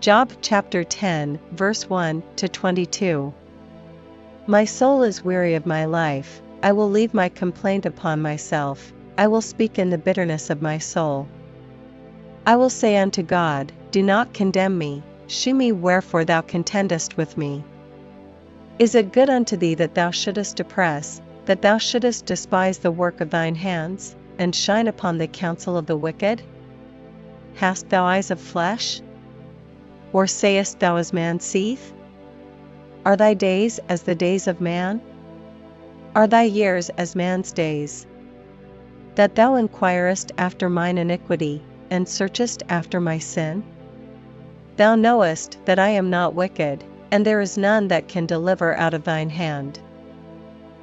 Job chapter 10, verse 1 to 22. My soul is weary of my life, I will leave my complaint upon myself, I will speak in the bitterness of my soul. I will say unto God, do not condemn me, shew me wherefore thou contendest with me. Is it good unto thee that thou shouldest oppress, that thou shouldest despise the work of thine hands, and shine upon the counsel of the wicked? Hast thou eyes of flesh? Or sayest thou as man seeth? Are thy days as the days of man? Are thy years as man's days? That thou inquirest after mine iniquity, and searchest after my sin? Thou knowest that I am not wicked, and there is none that can deliver out of thine hand.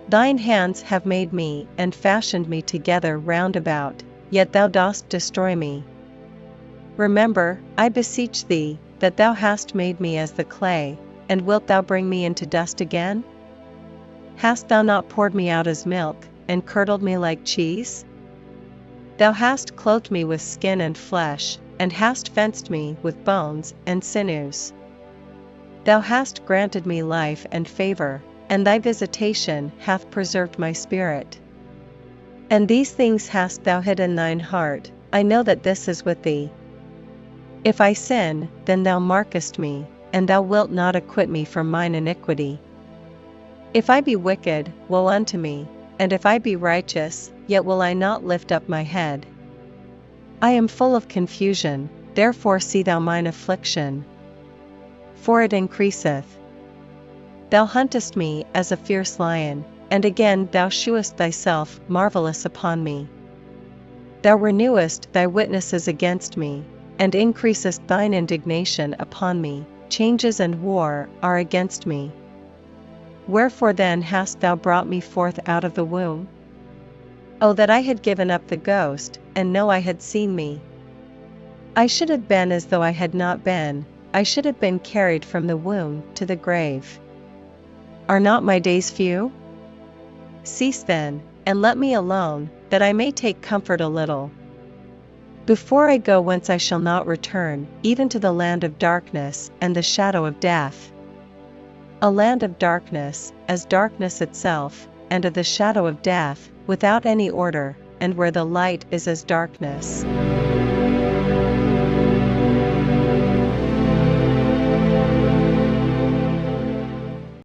Thine hands have made me, and fashioned me together round about, yet thou dost destroy me. Remember, I beseech thee, that thou hast made me as the clay, and wilt thou bring me into dust again? Hast thou not poured me out as milk, and curdled me like cheese? Thou hast clothed me with skin and flesh, and hast fenced me with bones and sinews. Thou hast granted me life and favor, and thy visitation hath preserved my spirit. And these things hast thou hid in thine heart, I know that this is with thee. If I sin, then thou markest me, and thou wilt not acquit me from mine iniquity. If I be wicked, woe unto me, and if I be righteous, yet will I not lift up my head. I am full of confusion, therefore see thou mine affliction. For it increaseth. Thou huntest me as a fierce lion, and again thou shewest thyself marvelous upon me. Thou renewest thy witnesses against me, and increasest thine indignation upon me, changes and war are against me. Wherefore then hast thou brought me forth out of the womb? Oh, that I had given up the ghost, and no eye had seen me. I should have been as though I had not been, I should have been carried from the womb to the grave. Are not my days few? Cease then, and let me alone, that I may take comfort a little. Before I go whence I shall not return, even to the land of darkness and the shadow of death. A land of darkness, as darkness itself, and of the shadow of death, without any order, and where the light is as darkness.